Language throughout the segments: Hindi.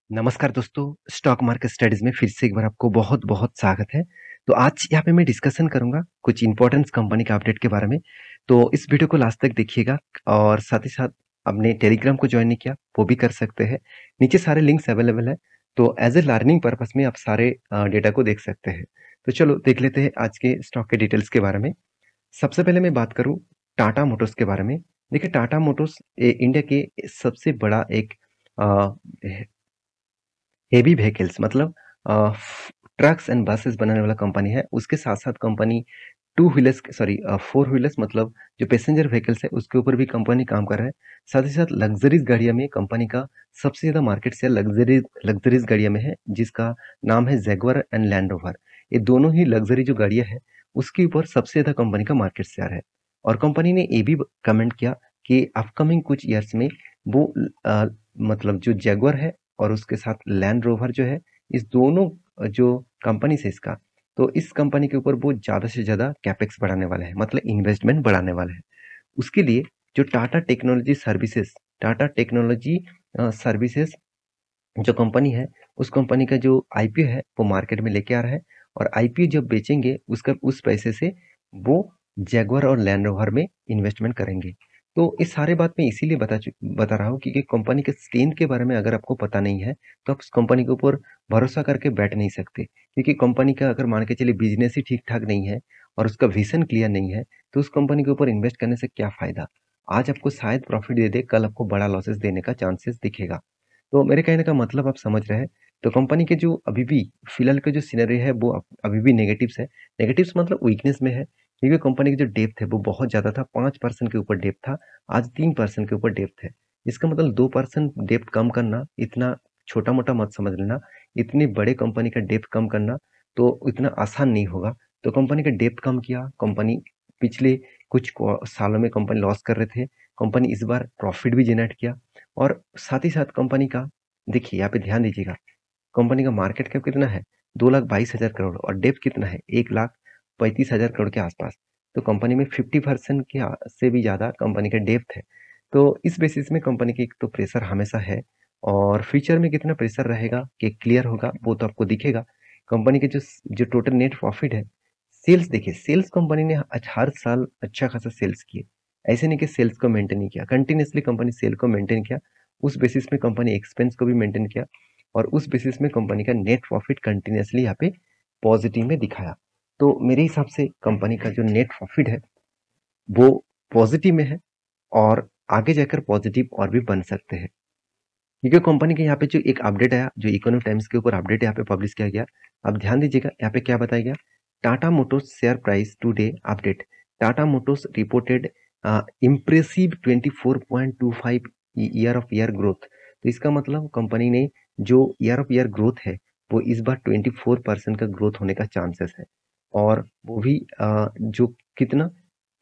नमस्कार दोस्तों, स्टॉक मार्केट स्टडीज़ में फिर से एक बार आपको बहुत-बहुत स्वागत है। तो आज यहाँ पे मैं डिस्कशन करूँगा कुछ इम्पोर्टेंट कंपनी का अपडेट के बारे में। तो इस वीडियो को लास्ट तक देखिएगा और साथ ही साथ आपने टेलीग्राम को जॉइन नहीं किया, वो भी कर सकते हैं। नीचे सारे लिंक्स अवेलेबल है, तो एज़ ए लर्निंग पर्पज़ में आप सारे डेटा को देख सकते हैं। तो चलो देख लेते हैं आज के स्टॉक के डिटेल्स के बारे में। सबसे पहले मैं बात करूँ टाटा मोटर्स के बारे में। देखिए टाटा मोटर्स इंडिया के सबसे बड़ा एक अ, हेवी व्हीकल्स मतलब ट्रक्स एंड बसेस बनाने वाला कंपनी है। उसके साथ-साथ company two wheelers sorry four wheelers मतलब जो पैसेंजर व्हीकल्स है उसके ऊपर भी कंपनी काम कर रहा है। साथ ही साथ लग्ज़रीज़ गाड़ियों में कंपनी का सबसे ज़्यादा मार्केट शेयर लग्ज़रीज़ गाड़ियों में है जिसका नाम है जैगुआर एंड लैंड रोवर। ये दोनों ही लग्ज़री जो गाड़ियाँ हैं उसके ऊपर सबसे ज़्यादा कंपनी का मार्केट शेयर है। और कंपनी ने ये भी कमेंट किया कि अपकमिंग कुछ ईयर्स में वो अ, मतलब जो जैगुआर है और उसके साथ लैंड रोवर जो है, इस दोनों जो कंपनी से इसका, तो इस कंपनी के ऊपर वो ज़्यादा से ज़्यादा कैपेक्स बढ़ाने वाला है, मतलब इन्वेस्टमेंट बढ़ाने वाला है। उसके लिए जो टाटा टेक्नोलॉजी सर्विसेज जो कंपनी है, उस कंपनी का जो आईपीओ है, वो मार्केट में लेके आ रहा है और आईपीओ जब बेचेंगे, उसका उस पैसे से वो जैगुआर और लैंड रोवर में इन्वेस्टमेंट करेंगे। तो इस सारे बात मैं इसीलिए बता रहा हूँ क्योंकि कंपनी के स्ट्रेंथ के बारे में अगर आपको पता नहीं है, तो आप उस कंपनी के ऊपर भरोसा करके बैठ नहीं सकते। क्योंकि कंपनी का अगर मान के चलिए बिजनेस ही ठीक-ठाक नहीं है और उसका विज़न क्लियर नहीं है, तो उस कंपनी के ऊपर इन्वेस्ट करने से क्या फ़ायदा? आज आपको शायद प्रॉफ़िट दे दे, कल आपको बड़ा लॉसेस देने का चांसेस दिखेगा। तो मेरे कहने का मतलब आप समझ रहे हैं। तो कंपनी के जो अभी भी फिलहाल का जो सिनेरियो है वो अभी भी नेगेटिव्स है। नेगेटिव्स मतलब वीकनेस में है क्योंकि कंपनी की जो डेप्थ है वो बहुत ज़्यादा था, 5% के ऊपर डेप्थ था, आज 3% के ऊपर डेप्थ है। इसका मतलब 2% डेप्थ कम करना इतना छोटा-मोटा मत समझ लेना। इतनी बड़े कंपनी का डेप्थ कम करना तो इतना आसान नहीं होगा। तो कंपनी का डेप्थ कम किया, कंपनी पिछले कुछ सालों में कंपनी लॉस कर रहे थे। कंपनी इस बार प्रॉफिट भी जनरेट किया और साथ ही साथ कंपनी का देखिए यहाँ पे ध्यान दीजिएगा, कंपनी का मार्केट कैप कितना है? 2,22,000 करोड़ और डेप्थ कितना है? 1,35,000 करोड़ के आसपास। तो कंपनी में 50% के से भी ज़्यादा कंपनी का डेप्थ है। तो इस बेसिस में कंपनी की एक तो प्रेशर हमेशा है और फ्यूचर में कितना प्रेशर रहेगा कि क्लियर होगा वो तो आपको दिखेगा। कंपनी के जो टोटल नेट प्रॉफिट है, सेल्स देखिए सेल्स कंपनी ने हर साल अच्छा खासा सेल्स किए। ऐसे नहीं कि सेल्स को मेंटेन नहीं किया, कंटिन्यूअसली कंपनी सेल को मेंटेन किया। उस बेसिस में कंपनी एक्सपेंस को भी मेंटेन किया और उस बेसिस में कंपनी का नेट प्रॉफिट कंटिन्यूअसली यहाँ पे पॉजिटिव में दिखाया। तो मेरे हिसाब से कंपनी का जो नेट प्रॉफिट है वो पॉजिटिव में है और आगे जाकर पॉजिटिव और भी बन सकते हैं क्योंकि कंपनी के यहाँ पे जो एक अपडेट आया जो इकोनॉमिक टाइम्स के ऊपर अपडेट यहाँ पे पब्लिश किया गया। अब ध्यान दीजिएगा यहाँ पे क्या बताया गया। Tata Motors share price today update. Tata Motors reported impressive 24.25 year of year growth. तो इसका मतलब कंपनी ने जो ईयर ऑफ ईयर ग्रोथ है वो इस बार 24% का ग्रोथ होने का चांसेस है और वो भी जो कितना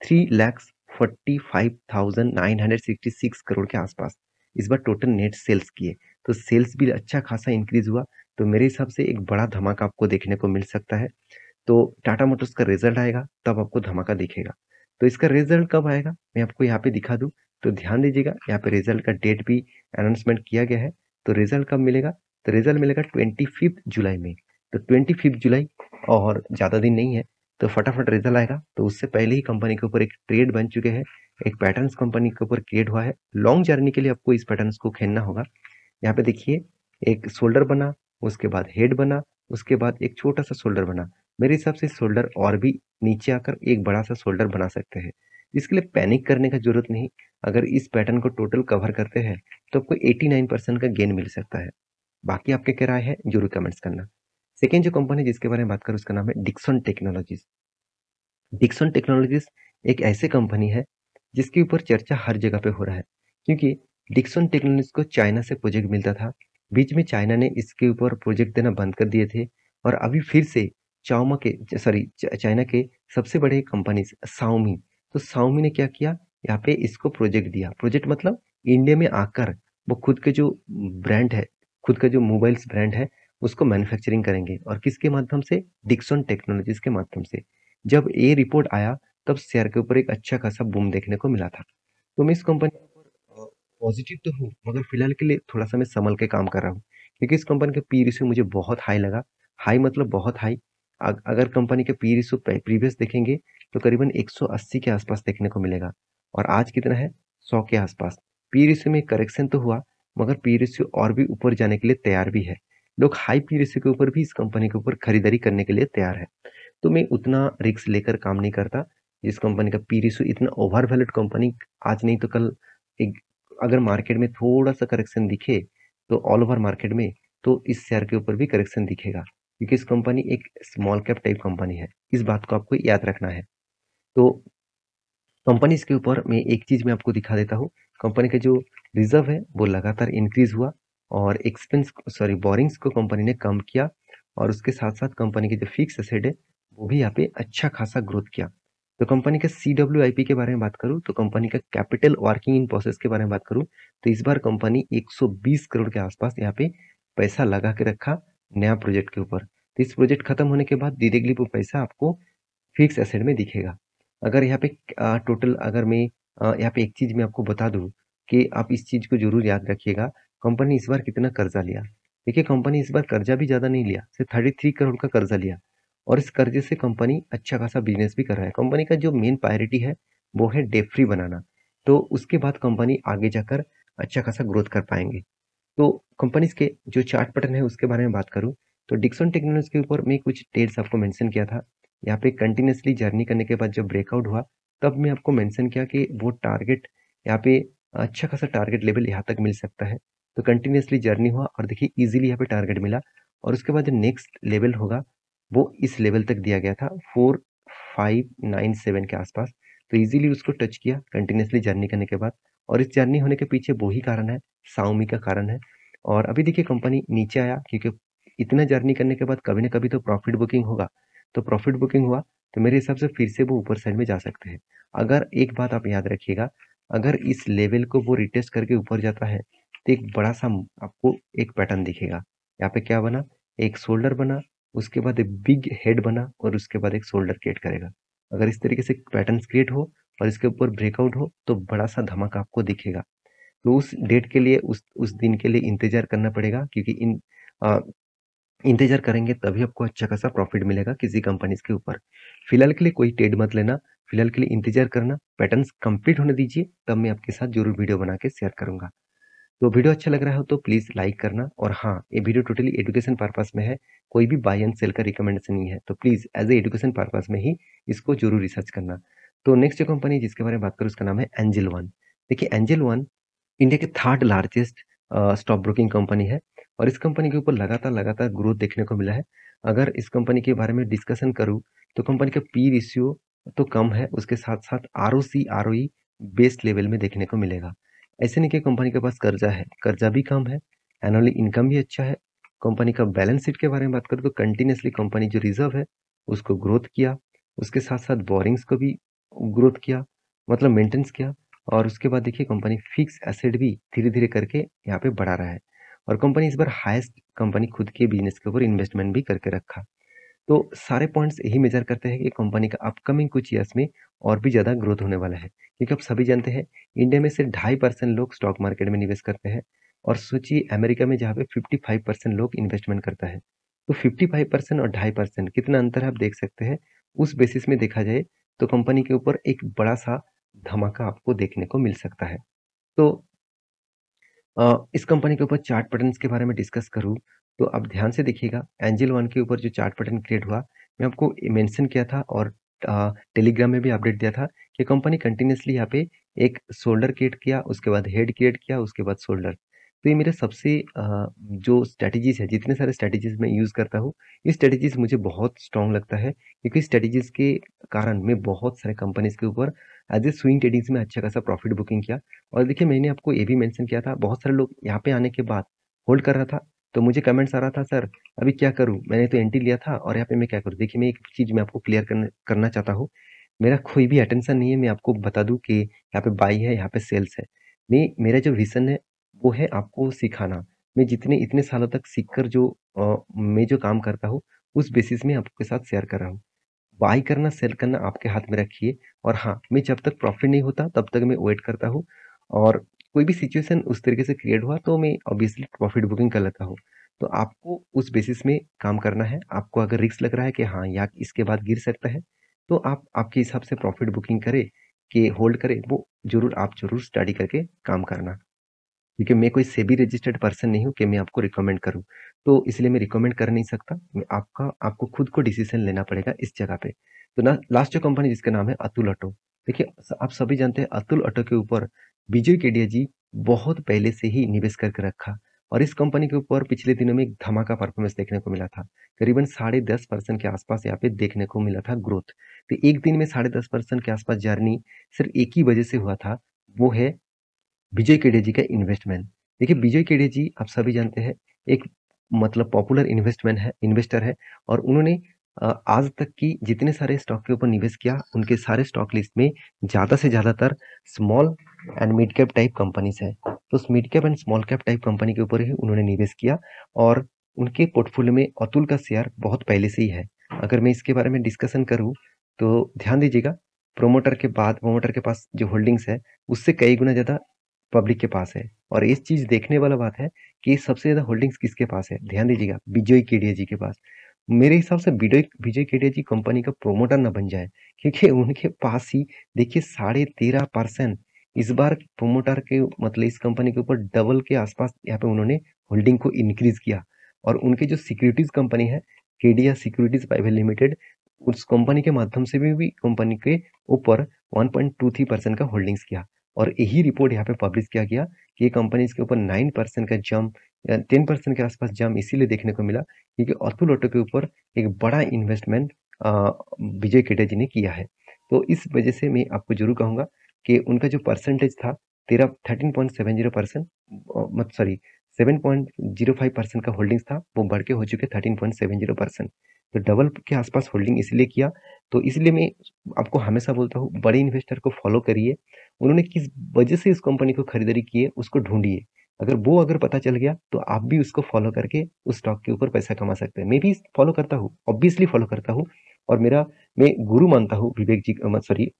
3,45,966 करोड़ के आसपास इस बार टोटल नेट सेल्स किए। तो सेल्स भी अच्छा खासा इंक्रीज हुआ। तो मेरे हिसाब से एक बड़ा धमाका आपको देखने को मिल सकता है। तो टाटा मोटर्स का रिजल्ट आएगा तब आपको धमाका दिखेगा। तो इसका रिजल्ट कब आएगा मैं आपको यहाँ पे दिखा दूं। तो ध्यान दीजिएगा यहाँ पे रिजल्ट का डेट भी अनाउंसमेंट किया गया है। तो रिजल्ट कब मिलेगा? तो रिजल्ट मिलेगा 25 जुलाई में। तो 25 जुलाई और ज़्यादा दिन नहीं है। तो फटाफट रिजल्ट आएगा तो उससे पहले ही कंपनी के ऊपर एक ट्रेड बन चुके हैं। एक पैटर्न्स कंपनी के ऊपर क्रिएट हुआ है। लॉन्ग जर्नी के लिए आपको इस पैटर्न्स को खेलना होगा। यहाँ पे देखिए एक शोल्डर बना, उसके बाद हेड बना, उसके बाद एक छोटा सा शोल्डर बना। मेरे हिसाब से शोल्डर और भी नीचे आकर एक बड़ा सा शोल्डर बना सकते हैं। इसके लिए पैनिक करने का जरूरत नहीं। अगर इस पैटर्न को टोटल कवर करते हैं तो आपको 89% का गेन मिल सकता है। बाकी आपके क्या राय है जरूर कमेंट्स करना। सेकेंड जो कंपनी जिसके बारे में बात करूँ उसका नाम है डिक्सन टेक्नोलॉजीज। डिक्सन टेक्नोलॉजीज एक ऐसे कंपनी है जिसके ऊपर चर्चा हर जगह पे हो रहा है क्योंकि डिक्सन टेक्नोलॉजीज को चाइना से प्रोजेक्ट मिलता था। बीच में चाइना ने इसके ऊपर प्रोजेक्ट देना बंद कर दिए थे और अभी फिर से चाइना के सबसे बड़े कंपनी साउमी। तो साउमी ने क्या किया यहाँ पे इसको प्रोजेक्ट दिया। प्रोजेक्ट मतलब इंडिया में आकर वो खुद के जो ब्रांड है, खुद का जो मोबाइल्स ब्रांड है उसको मैन्युफैक्चरिंग करेंगे और किसके माध्यम से? डिक्सन टेक्नोलॉजीज के माध्यम से। जब ये रिपोर्ट आया तब शेयर के ऊपर एक अच्छा खासा बूम देखने को मिला था। तो मैं इस कंपनी के ऊपर पॉजिटिव तो हूँ मगर फिलहाल के लिए थोड़ा सा मैं संभल के काम कर रहा हूँ क्योंकि इस कंपनी का पी रेशियो मुझे बहुत हाई लगा। हाई मतलब बहुत हाई। अगर कंपनी के पी रेशियो प्रीवियस देखेंगे तो करीबन 180 के आसपास देखने को मिलेगा, और आज कितना है, 100 के आसपास। पी रेशियो में करेक्शन तो हुआ, मगर पी रेशियो और भी ऊपर जाने के लिए तैयार भी है। लोग हाई पी रेशियो के ऊपर भी इस कंपनी के ऊपर खरीदारी करने के लिए तैयार है। तो मैं उतना रिस्क लेकर काम नहीं करता। जिस कंपनी का पी रेशियो इतना ओवर वैल्यूड कंपनी, आज नहीं तो कल एक, अगर मार्केट में थोड़ा सा करेक्शन दिखे तो ऑल ओवर मार्केट में, तो इस शेयर के ऊपर भी करेक्शन दिखेगा, क्योंकि इस कंपनी एक स्मॉल कैप टाइप कंपनी है। इस बात को आपको याद रखना है। तो कंपनीज के ऊपर मैं एक चीज में आपको दिखा देता हूँ। कंपनी का जो रिजर्व है वो लगातार इंक्रीज हुआ, और बोरिंग्स को कंपनी ने कम किया, और उसके साथ साथ कंपनी की जो फिक्स एसेट है वो भी यहाँ पे अच्छा खासा ग्रोथ किया। तो कंपनी का CWIP के बारे में बात करूँ, तो कंपनी का कैपिटल वर्किंग इन प्रोसेस के बारे में बात करूँ, तो इस बार कंपनी 120 करोड़ के आसपास यहाँ पे पैसा लगा के रखा नया प्रोजेक्ट के ऊपर। तो इस प्रोजेक्ट खत्म होने के बाद डायरेक्टली वो पैसा आपको फिक्स एसेट में दिखेगा। अगर यहाँ पे टोटल, अगर मैं यहाँ पे एक चीज मैं आपको बता दूं कि आप इस चीज को जरूर याद रखिएगा, कंपनी इस बार कितना कर्जा लिया। देखिए, कंपनी इस बार कर्जा भी ज्यादा नहीं लिया, सिर्फ 33 करोड़ का कर्जा लिया, और इस कर्जे से कंपनी अच्छा खासा बिजनेस भी कर रहा है। कंपनी का जो मेन प्रायोरिटी है वो है डेट फ्री बनाना। तो उसके बाद कंपनी आगे जाकर अच्छा खासा ग्रोथ कर पाएंगे। तो कंपनीज के जो चार्ट पैटर्न है उसके बारे में बात करूं, तो डिक्सन टेक्नोलॉजी के ऊपर मैं कुछ डेट्स आपको मेंशन किया था। यहाँ पे कंटिन्यूसली जर्नी करने के बाद जब ब्रेकआउट हुआ, तब मैं आपको मेंशन किया कि वो टारगेट यहाँ पे अच्छा खासा टारगेट लेवल यहाँ तक मिल सकता है। तो कंटिन्यूसली जर्नी हुआ, और देखिए इजीली यहाँ पे टारगेट मिला, और उसके बाद जो नेक्स्ट लेवल होगा वो इस लेवल तक दिया गया था 4597 के आसपास। तो इजीली उसको टच किया कंटिन्यूसली जर्नी करने के बाद, और इस जर्नी होने के पीछे वही कारण है, Xiaomi का कारण है। और अभी देखिए कंपनी नीचे आया, क्योंकि इतना जर्नी करने के बाद कभी ना कभी तो प्रॉफिट बुकिंग होगा। तो प्रॉफिट बुकिंग हुआ, तो मेरे हिसाब से फिर से वो ऊपर साइड में जा सकते हैं। अगर एक बात आप याद रखिएगा, अगर इस लेवल को वो रिटेस्ट करके ऊपर जाता है, तो एक बड़ा सा आपको एक पैटर्न दिखेगा। यहाँ पे क्या बना, एक शोल्डर बना, उसके बाद एक बिग हेड बना, और उसके बाद एक शोल्डर क्रिएट करेगा। अगर इस तरीके से पैटर्न क्रिएट हो और इसके ऊपर ब्रेकआउट हो, तो बड़ा सा धमाका आपको दिखेगा। तो उस डेट के लिए, उस दिन के लिए इंतजार करना पड़ेगा, क्योंकि इंतजार करेंगे तभी आपको अच्छा खासा प्रॉफिट मिलेगा किसी कंपनीज के ऊपर। फिलहाल के लिए कोई ट्रेड मत लेना, फिलहाल के लिए इंतजार करना, पैटर्न्स कंप्लीट होने दीजिए, तब मैं आपके साथ जरूर वीडियो बना के शेयर करूंगा। तो वीडियो अच्छा लग रहा हो तो प्लीज लाइक करना, और हाँ, ये वीडियो टोटली एजुकेशन पर्पस में है, कोई भी बाय एंड सेल का रिकमेंडेशन नहीं है। तो please as a education purpose में ही इसको जरूर रिसर्च करना। तो नेक्स्ट जो कंपनी जिसके बारे में बात करूँ उसका नाम है एंजल वन। देखिए, एंजल वन इंडिया के third largest stock broking company है, और इस कंपनी के ऊपर लगातार लगातार ग्रोथ देखने को मिला है। अगर इस कंपनी के बारे में डिस्कशन करूं, तो कंपनी का पी रेशियो तो कम है, उसके साथ साथ ROC ROE बेस्ट लेवल में देखने को मिलेगा। ऐसे नहीं कि कंपनी के पास कर्जा है, कर्जा भी कम है, एनुअली इनकम भी अच्छा है। कंपनी का बैलेंस शीट के बारे में बात करूँ तो कंटिन्यूसली कंपनी जो रिजर्व है उसको ग्रोथ किया, उसके साथ साथ बोरिंग्स को भी ग्रोथ किया, मतलब मेंटेनेंस किया, और उसके बाद देखिए कंपनी फिक्स एसेट भी धीरे धीरे करके यहाँ पे बढ़ा रहा है। और कंपनी इस बार हाईएस्ट कंपनी खुद के बिजनेस के ऊपर इन्वेस्टमेंट भी करके रखा। तो सारे पॉइंट्स यही मेजर करते हैं कि कंपनी का अपकमिंग कुछ ईयर्स में और भी ज्यादा ग्रोथ होने वाला है, क्योंकि आप सभी जानते हैं इंडिया में सिर्फ 2.5% लोग स्टॉक मार्केट में निवेश करते हैं, और सोचिए अमेरिका में जहाँ पे 55% लोग इन्वेस्टमेंट करता है। तो 55% और 2.5% कितना अंतर है आप देख सकते हैं। उस बेसिस में देखा जाए तो कंपनी के ऊपर एक बड़ा सा धमाका आपको देखने को मिल सकता है। तो इस कंपनी के ऊपर चार्ट पैटर्न्स के बारे में डिस्कस करूँ, तो आप ध्यान से देखिएगा, एंजल वन के ऊपर जो चार्ट पैटर्न क्रिएट हुआ, मैं आपको मेंशन किया था, और टेलीग्राम में भी अपडेट दिया था कि कंपनी कंटिन्यूसली यहाँ पे एक शोल्डर क्रिएट किया, उसके बाद हेड क्रिएट किया, उसके बाद शोल्डर। तो ये मेरे सबसे जो स्ट्रेटजीज है, जितने सारे स्ट्रेटजीज मैं यूज करता हूँ, ये स्ट्रेटजीज मुझे बहुत स्ट्रांग लगता है, क्योंकि स्ट्रेटजीज के कारण मैं बहुत सारे कंपनीज के ऊपर एज ए स्विंग ट्रेडिंग्स में अच्छा खासा प्रॉफिट बुकिंग किया। और देखिए, मैंने आपको ये भी मेंशन किया था, बहुत सारे लोग यहाँ पे आने के बाद होल्ड कर रहा था, तो मुझे कमेंट्स आ रहा था, सर अभी क्या करूँ, मैंने तो एंट्री लिया था और यहाँ पे मैं क्या करूँ। देखिए, मैं एक चीज मैं आपको क्लियर करना चाहता हूँ, मेरा कोई भी अटेंशन नहीं है, मैं आपको बता दूं कि यहाँ पे बाई है, यहाँ पे सेल्स है। मेरा जो विजन है वो है आपको सिखाना। मैं जितने इतने सालों तक सीखकर जो मैं जो काम करता हूँ, उस बेसिस में आपके साथ शेयर कर रहा हूँ। बाई करना सेल करना आपके हाथ में रखिए, और हाँ, मैं जब तक प्रॉफिट नहीं होता तब तक मैं वेट करता हूँ, और कोई भी सिचुएशन उस तरीके से क्रिएट हुआ तो मैं ऑब्वियसली प्रॉफिट बुकिंग कर लेता हूँ। तो आपको उस बेसिस में काम करना है। आपको अगर रिस्क लग रहा है कि हाँ, या इसके बाद गिर सकता है, तो आप आपके हिसाब से प्रॉफिट बुकिंग करें कि होल्ड करें, वो ज़रूर स्टडी करके काम करना। क्योंकि मैं कोई सेबी रजिस्टर्ड पर्सन नहीं हूँ कि मैं आपको रिकमेंड करूँ। तो इसलिए मैं रिकमेंड कर नहीं सकता। मैं आपको खुद को डिसीजन लेना पड़ेगा इस जगह पे। तो ना लास्ट जो कंपनी जिसका नाम है अतुल ऑटो। देखिए आप सभी जानते हैं अतुल ऑटो के ऊपर विजय केडिया जी बहुत पहले से ही निवेश करके रखा, और इस कंपनी के ऊपर पिछले दिनों में एक धमाका परफॉर्मेंस देखने को मिला था। करीबन 10.5% के आसपास यहाँ पे देखने को मिला था ग्रोथ। तो एक दिन में 10.5% के आसपास जर्नी सिर्फ एक ही वजह से हुआ था, वो है विजय केडिया जी का इन्वेस्टमेंट। देखिए विजय केडिया जी आप सभी जानते हैं एक मतलब पॉपुलर इन्वेस्टर है, और उन्होंने आज तक की जितने सारे स्टॉक के ऊपर निवेश किया उनके सारे स्टॉक लिस्ट में ज़्यादा से ज़्यादातर small and mid cap type companies है। तो mid cap and small cap type company के ऊपर ही उन्होंने निवेश किया, और उनके पोर्टफोलियो में अतुल का शेयर बहुत पहले से ही है। अगर मैं इसके बारे में डिस्कशन करूँ तो ध्यान दीजिएगा, प्रोमोटर के पास जो होल्डिंग्स है उससे कई गुना ज़्यादा पब्लिक के पास है। और इस चीज देखने वाला बात है कि सबसे ज्यादा होल्डिंग्स किसके पास है, ध्यान दीजिएगा, विजय केडिया जी के पास। मेरे हिसाब से विजय केडिया जी कंपनी का प्रोमोटर ना बन जाए, क्योंकि उनके पास ही देखिए 13.5% इस बार प्रोमोटर के मतलब इस कंपनी के ऊपर डबल के आसपास यहाँ पे उन्होंने होल्डिंग को इंक्रीज किया। और उनके जो सिक्योरिटीज कंपनी है केडिया सिक्योरिटीज प्राइवेट लिमिटेड, उस कंपनी के माध्यम से भी कंपनी के ऊपर 1.23% का होल्डिंग्स किया। और यही रिपोर्ट यहाँ पे पब्लिश किया गया कि ये कंपनी इसके ऊपर 9% का जंप या 10% के आसपास जंप इसीलिए देखने को मिला क्योंकि अतुल ऑटो के ऊपर एक बड़ा इन्वेस्टमेंट विजय केडिया जी ने किया है। तो इस वजह से मैं आपको जरूर कहूंगा कि उनका जो परसेंटेज था 13.70%, मत सॉरी 7.05% का होल्डिंग्स था, वो बढ़ के हो चुके 13.70%। तो डबल के आसपास होल्डिंग इसलिए किया। तो इसलिए मैं आपको हमेशा बोलता हूँ बड़े इन्वेस्टर को फॉलो करिए, उन्होंने किस वजह से इस कंपनी को खरीदारी की है उसको ढूंढिए। अगर पता चल गया तो आप भी उसको फॉलो करके उस स्टॉक के ऊपर पैसा कमा सकते हैं। मैं भी फॉलो करता हूँ, ऑब्वियसली फॉलो करता हूँ, और मैं गुरु मानता हूँ विवेक जी, सॉरी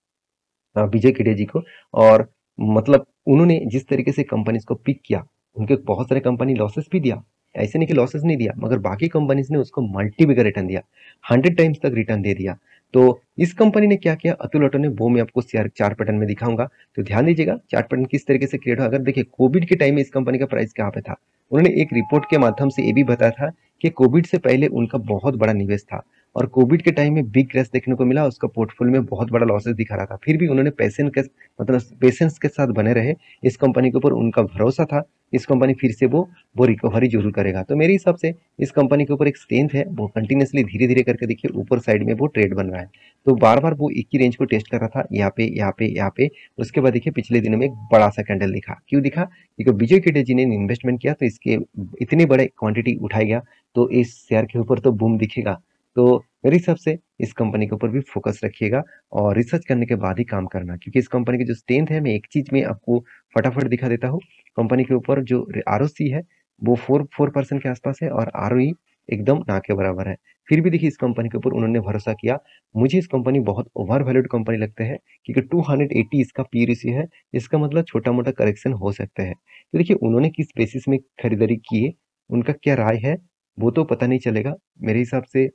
विजय केडिया जी को। और मतलब उन्होंने जिस तरीके से कंपनीज को पिक किया, उनके बहुत सारे कंपनी लॉसेस भी दिया, ऐसे नहीं कि लॉसेस नहीं दिया, मगर बाकी कंपनीज ने उसको मल्टीपल का रिटर्न दिया, 100 टाइम्स तक रिटर्न दे दिया। तो इस कंपनी ने क्या किया अतुल ऑटो ने, वो मैं आपको चार्ट पैटर्न में दिखाऊंगा। तो ध्यान दीजिएगा चार्ट पैटर्न किस तरीके से क्रिएट हुआ। अगर देखिए कोविड के टाइम में इस कंपनी का प्राइस कहाँ पे था, उन्होंने एक रिपोर्ट के माध्यम से ये भी बताया था कि कोविड से पहले उनका बहुत बड़ा निवेश था, और कोविड के टाइम में बिग क्रैश देखने को मिला, उसका पोर्टफोलियो में बहुत बड़ा लॉसेस दिखा रहा था, फिर भी उन्होंने पेशेंस के साथ बने रहे। इस कंपनी के ऊपर उनका भरोसा था, इस कंपनी फिर से वो रिकवरी जरूर करेगा। तो मेरे हिसाब से इस कंपनी के ऊपर एक स्ट्रेंथ है, वो कंटिन्यूसली धीरे धीरे करके देखिए ऊपर साइड में वो ट्रेड बन रहा है। तो बार बार वो एक ही रेंज को टेस्ट कर रहा था, यहाँ पे। उसके बाद देखिए पिछले दिनों में एक बड़ा सा कैंडल दिखा, क्यों दिखा, क्योंकि विजय केडिया जी ने इन्वेस्टमेंट किया तो इसके इतने बड़े क्वांटिटी उठाया गया, तो इस शेयर के ऊपर तो बूम दिखेगा। तो मेरे हिसाब से इस कंपनी के ऊपर भी फोकस रखिएगा और रिसर्च करने के बाद ही काम करना, क्योंकि इस कंपनी की जो स्ट्रेंथ है, मैं एक चीज में आपको फटाफट दिखा देता हूँ। कंपनी के ऊपर जो आरओसी है वो 4% के आसपास है, और आरओई एकदम ना के बराबर है। फिर भी देखिए इस कंपनी के ऊपर उन्होंने भरोसा किया। मुझे इस कंपनी बहुत ओवर वैल्यूड कंपनी लगता है, क्योंकि 280 इसका पी रेशियो है, इसका मतलब छोटा मोटा करेक्शन हो सकता है। तो देखिए उन्होंने किस बेसिस में खरीदारी की है, उनका क्या राय है, वो तो पता नहीं चलेगा। मेरे हिसाब से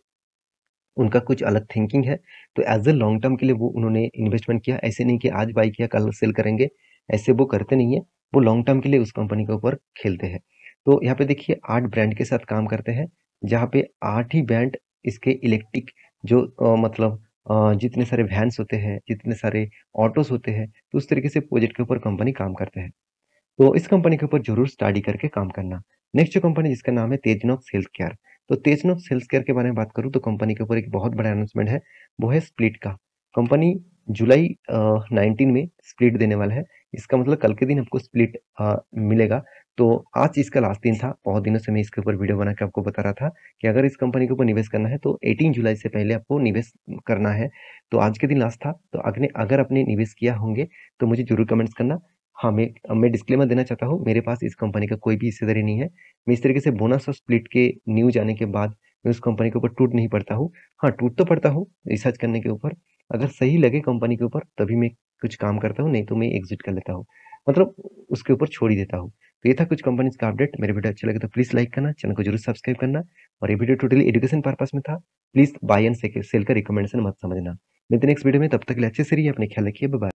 उनका कुछ अलग थिंकिंग है। तो एज ए लॉन्ग टर्म के लिए वो उन्होंने इन्वेस्टमेंट किया, ऐसे नहीं कि आज बाई किया कल सेल करेंगे, ऐसे वो करते नहीं है। वो लॉन्ग टर्म के लिए उस कंपनी के ऊपर खेलते हैं। तो यहाँ पे देखिए 8 ब्रांड के साथ काम करते हैं, जहाँ पे 8 ही ब्रांड इसके इलेक्ट्रिक जो जितने सारे वैन्स होते हैं, जितने सारे ऑटोस होते हैं, तो उस तरीके से प्रोजेक्ट के ऊपर कंपनी काम करते हैं। तो इस कंपनी के ऊपर जरूर स्टडी करके काम करना। नेक्स्ट जो कंपनी जिसका नाम है तेजनॉक्स हेल्थ केयर। तो तेजनॉक्स हेल्थ केयर के बारे में बात करूँ तो कंपनी के ऊपर एक बहुत बड़ा अनाउंसमेंट है, वो है स्प्लिट का। कंपनी जुलाई 19 में स्प्लिट देने वाला है। इसका मतलब कल के दिन आपको स्प्लिट मिलेगा। तो आज इसका लास्ट दिन था, बहुत दिनों से मैं इसके ऊपर वीडियो बना के आपको बता रहा था कि अगर इस कंपनी के ऊपर निवेश करना है तो 18 जुलाई से पहले आपको निवेश करना है। तो आज के दिन लास्ट था, तो अगर आपने निवेश किया होंगे तो मुझे जरूर कमेंट्स करना। हाँ, मैं डिस्क्लेमर देना चाहता हूँ, मेरे पास इस कंपनी का कोई भी हिस्सेदारी नहीं है। मैं इस तरीके से बोनस और स्प्लिट के न्यूज आने के बाद मैं उस कंपनी के ऊपर टूट नहीं पड़ता हूँ। हाँ, टूट तो पड़ता हूँ रिसर्च करने के ऊपर, अगर सही लगे कंपनी के ऊपर तभी मैं कुछ काम करता हूँ, नहीं तो मैं एग्जिट कर लेता हूँ, मतलब उसके ऊपर छोड़ ही देता हूँ। तो ये था कुछ कंपनीज का अपडेट। मेरे वीडियो अच्छा लगे तो प्लीज लाइक करना, चैनल को जरूर सब्सक्राइब करना। और ये वीडियो टोटली एजुकेशन पर्पस में था। प्लीज बाय एंड सेल का रिकमेंडेशन मत समझना। मिलते नेक्स्ट वीडियो में, तब तक के लिए अच्छे से रहिए, अपने ख्याल रखिए, बाय।